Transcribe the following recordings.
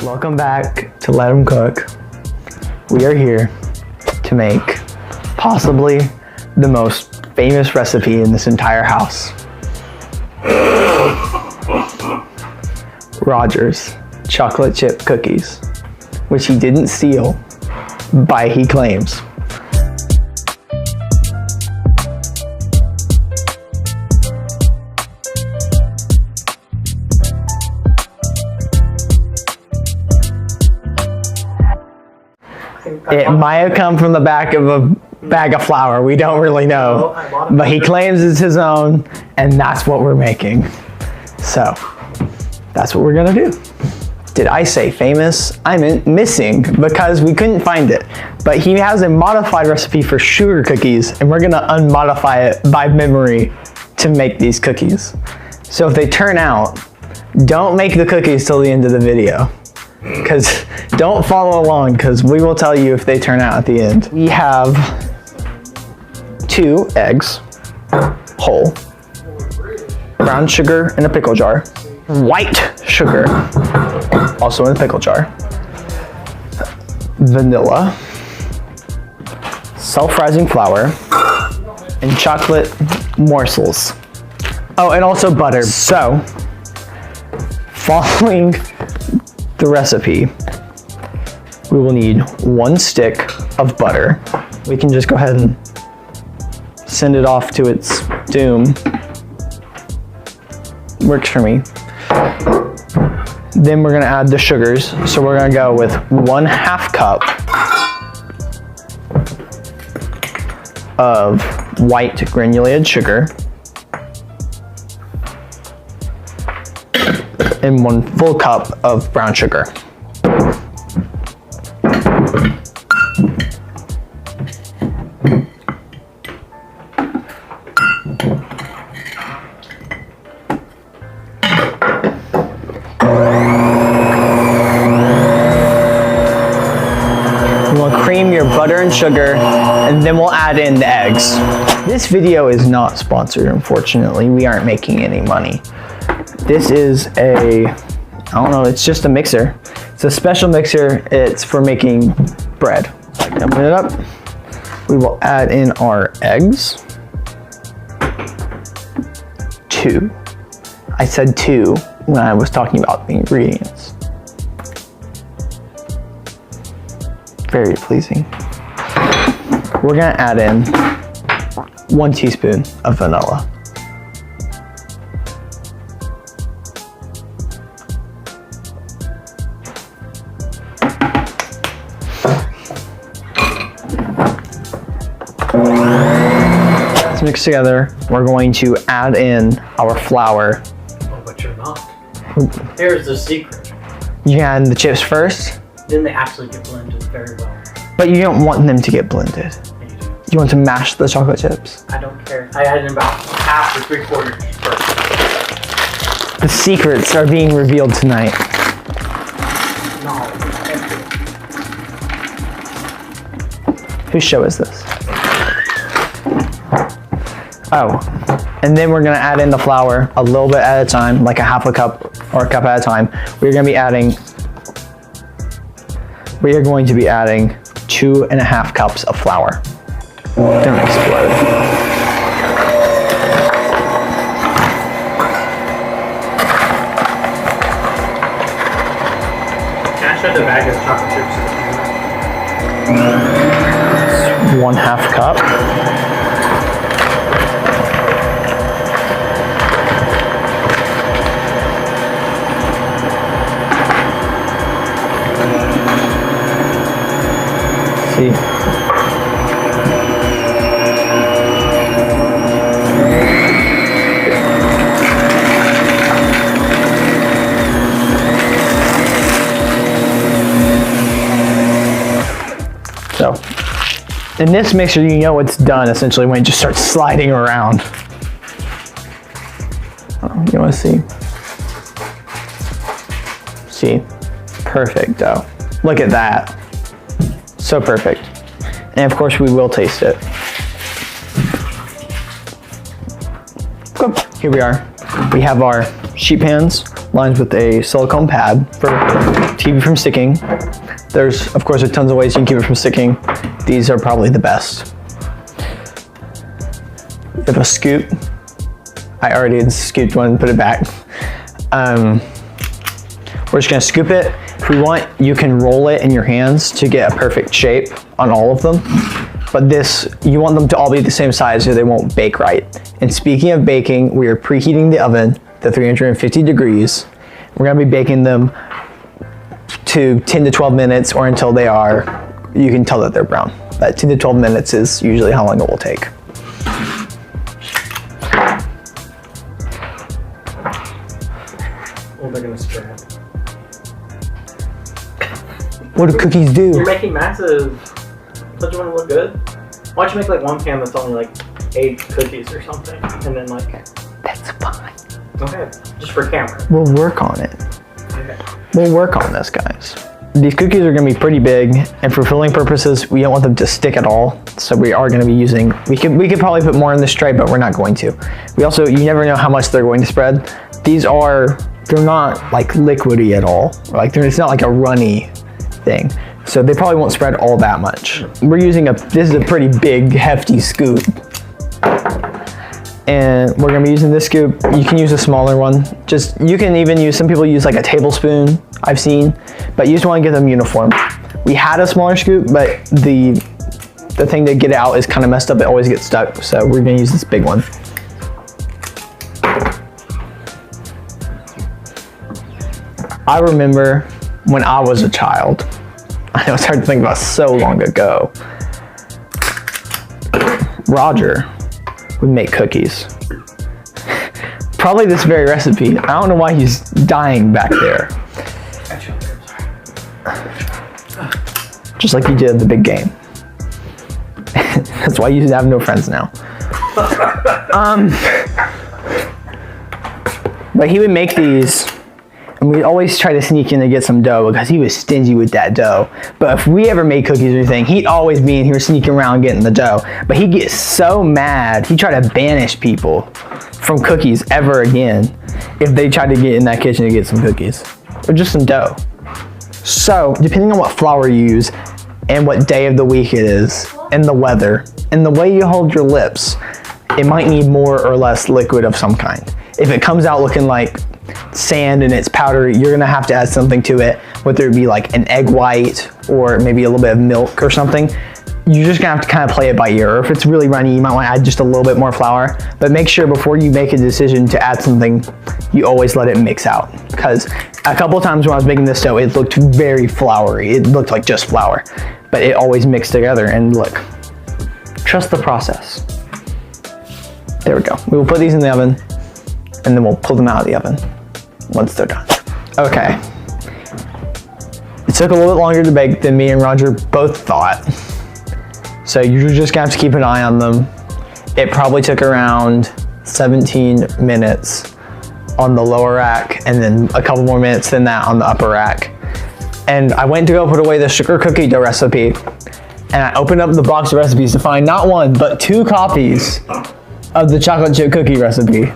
Welcome back to Let 'Em Cook. We are here to make possibly the most famous recipe in this entire house. Roger's chocolate chip cookies, which he didn't steal, by he claims. It might have come from the back of a bag of flour. We don't really know. But he claims it's his own, and that's what we're making. So, that's what we're gonna do. Did I say famous? I meant missing because we couldn't find it. But he has a modified recipe for sugar cookies, and we're gonna unmodify it by memory to make these cookies. So if they turn out, don't make the cookies till the end of the video. Because don't follow along, because we will tell you if they turn out at the end. We have 2 eggs, whole, brown sugar in a pickle jar, white sugar, also in a pickle jar, vanilla, self-rising flour, and chocolate morsels. Oh, and also butter. So, following the recipe, we will need 1 stick of butter. We can just go ahead and send it off to its doom. Works for me. Then we're gonna add the sugars. So we're gonna go with 1/2 cup of white granulated sugar and 1 full cup of brown sugar. We'll cream your butter and sugar, and then we'll add in the eggs. This video is not sponsored, unfortunately. We aren't making any money. This is I don't know, it's just a mixer. It's a special mixer. It's for making bread. Open it up. We will add in our eggs. 2. I said 2 when I was talking about the ingredients. Very pleasing. We're gonna add in 1 teaspoon of vanilla. Let's mix together. We're going to add in our flour. Oh, but you're not. Here's the secret. You can add in the chips first. Then they actually get blended very well. But you don't want them to get blended. And you do. You want to mash the chocolate chips. I don't care. I add in about 1/2 or 3/4 first. The secrets are being revealed tonight. No. Whose show is this? Oh, and then we're gonna add in the flour a little bit at a time, like 1/2 cup or a cup at a time. We are going to be adding 2.5 cups of flour. Don't explode. Can I show the bag of chocolate chips? 1/2 cup. See. So, in this mixer, you know it's done essentially when it just starts sliding around. Oh, you want to see? See? Perfect dough. Look at that. So perfect. And of course we will taste it. Good. Here we are. We have our sheet pans lines with a silicone pad for to keep it from sticking. There's, of course, tons of ways you can keep it from sticking. These are probably the best. You have a scoop. I already had scooped one and put it back. We're just gonna scoop it. If we want, you can roll it in your hands to get a perfect shape on all of them. But this, you want them to all be the same size so they won't bake right. And speaking of baking, we are preheating the oven to 350 degrees. We're gonna be baking them to 10 to 12 minutes or until they are, you can tell that they're brown. But 10 to 12 minutes is usually how long it will take. Well, they're gonna spread. What do cookies do? You're making massive. Don't you want to look good? Why don't you make like one pan that's only like 8 cookies or something, and then like. That's fine. Okay, just for camera. We'll work on it. Okay. We'll work on this, guys. These cookies are gonna be pretty big, and for filling purposes, we don't want them to stick at all. So we are gonna be using, we could probably put more in this tray, but we're not going to. We also, you never know how much they're going to spread. These are, they're not like liquidy at all. Like it's not like a runny thing. So they probably won't spread all that much. We're using this is a pretty big, hefty scoop. And we're gonna be using this scoop. You can use a smaller one. You can even use, some people use like a tablespoon, I've seen, but you just wanna get them uniform. We had a smaller scoop, but the thing to get it out is kind of messed up. It always gets stuck. So we're gonna use this big one. I remember when I was a child, I know it's hard to think about so long ago, Roger would make cookies. Probably this very recipe. I don't know why he's dying back there. Just like you did at the big game. That's why you have no friends now. But he would make these, and we'd always try to sneak in to get some dough because he was stingy with that dough. But if we ever made cookies or anything, he'd always be in here sneaking around getting the dough. But he'd get so mad, he'd try to banish people from cookies ever again if they tried to get in that kitchen to get some cookies or just some dough. So depending on what flour you use and what day of the week it is and the weather and the way you hold your lips, it might need more or less liquid of some kind. If it comes out looking like sand and it's powdery, you're gonna have to add something to it, whether it be like an egg white or maybe a little bit of milk or something. You're just gonna have to kind of play it by ear. Or if it's really runny, you might want to add just a little bit more flour, but make sure before you make a decision to add something, you always let it mix out. Because a couple of times when I was making this dough, it looked very floury. It looked like just flour, but it always mixed together. And look, trust the process. There we go. We will put these in the oven and then we'll pull them out of the oven once they're done. Okay. It took a little bit longer to bake than me and Roger both thought. So you're just gonna have to keep an eye on them. It probably took around 17 minutes on the lower rack and then a couple more minutes than that on the upper rack. And I went to go put away the sugar cookie dough recipe and I opened up the box of recipes to find not one, but 2 copies of the chocolate chip cookie recipe.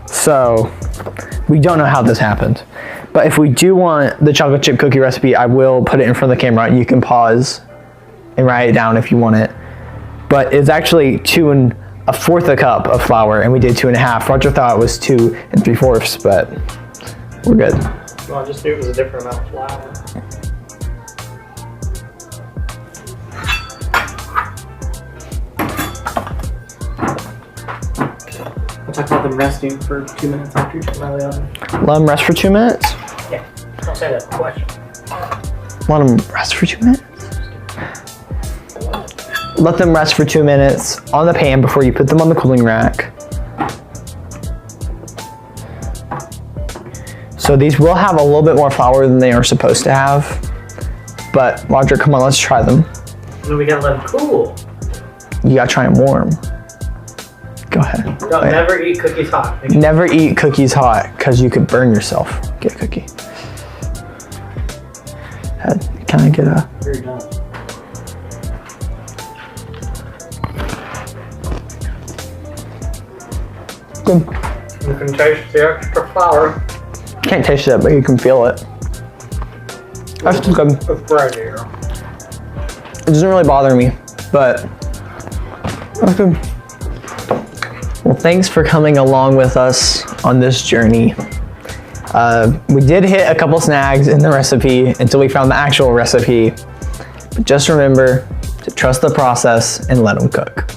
So we don't know how this happened. But if we do want the chocolate chip cookie recipe, I will put it in front of the camera. You can pause and write it down if you want it. But it's actually 2 1/4 cup of flour, and we did 2 1/2. Roger thought it was 2 3/4, but we're good. Well, I just knew it was a different amount of flour. I'll talk about them resting for 2 minutes after you turn them out of the oven. Let them rest for 2 minutes? Yeah, don't say that question. Let them rest for 2 minutes? Let them rest for 2 minutes on the pan before you put them on the cooling rack. So these will have a little bit more flour than they are supposed to have. But Roger, come on, let's try them. Then we gotta let them cool. You gotta try them warm. Go ahead. Don't never eat cookies hot. Never eat cookies hot because you could burn yourself. Get a cookie. Can I get a... You're done. Good. You can taste the extra flour. Can can't taste it, but you can feel it. That's good. It's right here. It doesn't really bother me, but that's good. Well, thanks for coming along with us on this journey. We did hit a couple snags in the recipe until we found the actual recipe. But just remember to trust the process and let them cook.